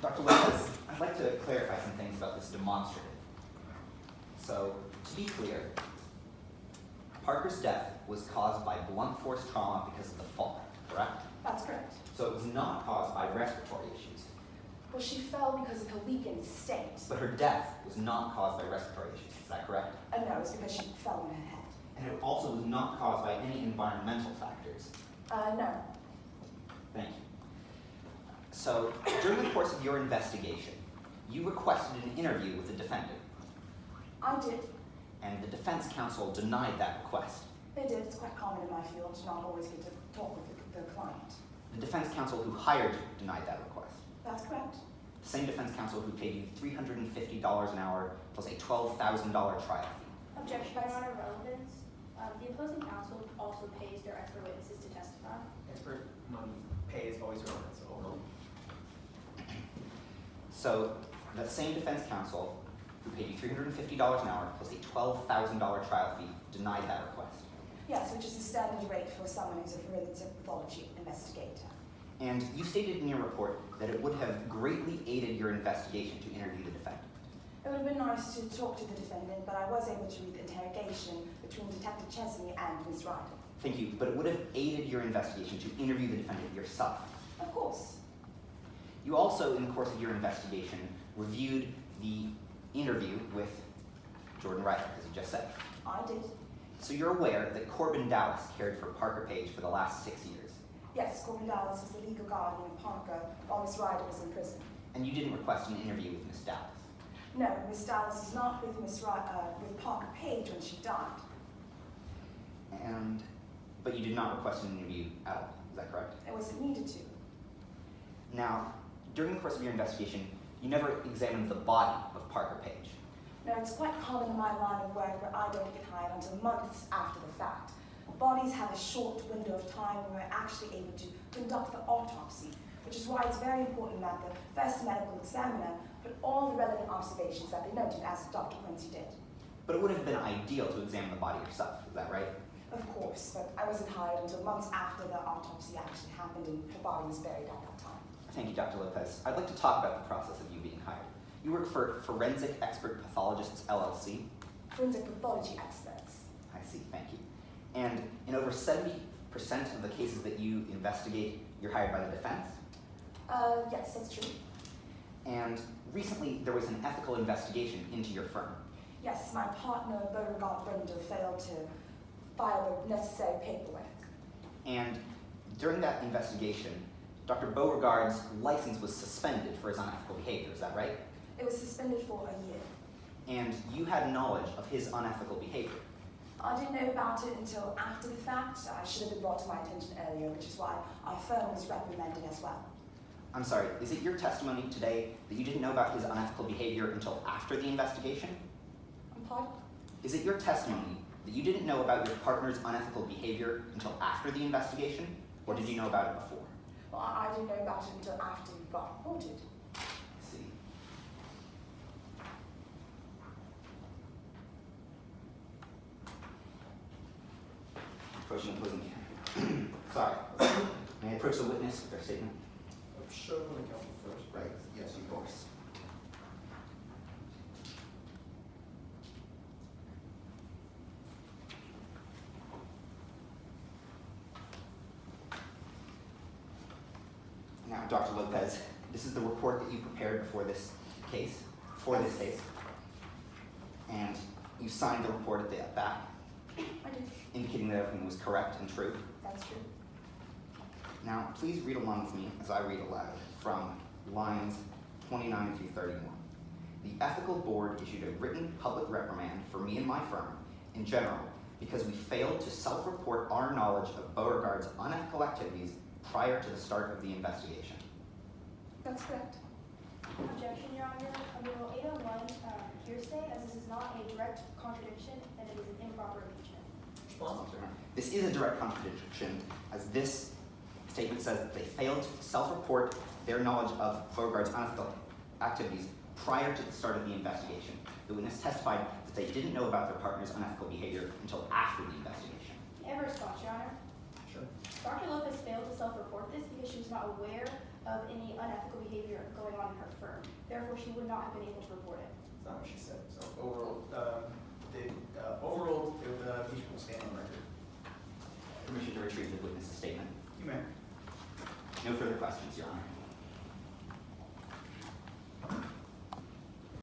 Dr. Lopez, I'd like to clarify some things about this demonstrative. So, to be clear, Parker's death was caused by blunt force trauma because of the fall, correct? That's correct. So it was not caused by respiratory issues. Well, she fell because of her weakened state. But her death was not caused by respiratory issues, is that correct? No, it's because she fell on her head. And it also was not caused by any environmental factors. No. Thank you. So, during the course of your investigation, you requested an interview with the defendant. I did. And the defense counsel denied that request. They did. It's quite common in my field to not always get to talk with the client. The defense counsel who hired you denied that request. That's correct. The same defense counsel who paid you $350 an hour plus a $12,000 trial fee. Objection, Your Honor, relevance. The opposing counsel also pays their expert witnesses to testify. Expert money pay is always relevant, so overruled. So, that same defense counsel who paid you $350 an hour plus a $12,000 trial fee denied that request. Yes, which is the standard rate for someone who's a forensic pathology investigator. And you stated in your report that it would have greatly aided your investigation to interview the defendant. It would have been nice to talk to the defendant, but I was able to read the interrogation between Detective Chesney and Ms. Ryder. Thank you, but it would have aided your investigation to interview the defendant yourself. Of course. You also, in the course of your investigation, reviewed the interview with Jordan Ryder, as you just said. I did. So you're aware that Corbin Dallas cared for Parker Page for the last 6 years. Yes, Corbin Dallas was the legal guardian of Parker while Ms. Ryder was in prison. And you didn't request an interview with Miss Dallas. No, Ms. Dallas was not with with Parker Page when she died. But you did not request an interview at all, is that correct? It wasn't needed to. Now, during the course of your investigation, you never examined the body of Parker Page. No, it's quite common in my line of work where I don't get hired until months after the fact. Bodies have a short window of time when we're actually able to conduct the autopsy, which is why it's very important that the first medical examiner put all the relevant observations that they noted, as Dr. Quincy did. But it would have been ideal to examine the body yourself, is that right? Of course, but I wasn't hired until months after the autopsy actually happened and her body was buried at that time. Thank you, Dr. Lopez. I'd like to talk about the process of you being hired. You work for Forensic Expert Pathologists, LLC. Forensic pathology experts. I see, thank you. And in over 70% of the cases that you investigate, you're hired by the defense. Yes, that's true. And recently, there was an ethical investigation into your firm. Yes, my partner, Beauregard Brenda, failed to file the necessary paperwork. And during that investigation, Dr. Beauregard's license was suspended for his unethical behavior, is that right? It was suspended for a year. And you had knowledge of his unethical behavior. I didn't know about it until after the fact. I should have been brought to my attention earlier, which is why our firm was reprimanded as well. I'm sorry, is it your testimony today that you didn't know about his unethical behavior until after the investigation? Pardon? Is it your testimony that you didn't know about your partner's unethical behavior until after the investigation? Or did you know about it before? Well, I didn't know about it until after we got reported. I see. Approaching the opposing counsel. Sorry. May I approach the witness with their statement? Show the counsel first. Right, yes, of course. Now, Dr. Lopez, this is the report that you prepared before this case, and you signed the report at the back, I did. indicating that everything was correct and true. That's true. Now, please read along with me as I read aloud from lines 29 through 31. The Ethical Board issued a written public reprimand for me and my firm in general because we failed to self-report our knowledge of Beauregard's unethical activities prior to the start of the investigation. That's correct. Objection, Your Honor. Under Rule 801, hearsay, as this is not a direct contradiction, and it is an improper impeachment. Response. This is a direct contradiction, as this statement says that they failed to self-report their knowledge of Beauregard's unethical activities prior to the start of the investigation. The witness testified that they didn't know about their partner's unethical behavior until after the investigation. May I have a response, Your Honor? Sure. Dr. Lopez failed to self-report this because she was not aware of any unethical behavior going on in her therefore she would not have been able to report it. That's not what she said. So overall, the impeachment will stand on record. Permission to retrieve the witness's statement. You may. No further questions, Your Honor.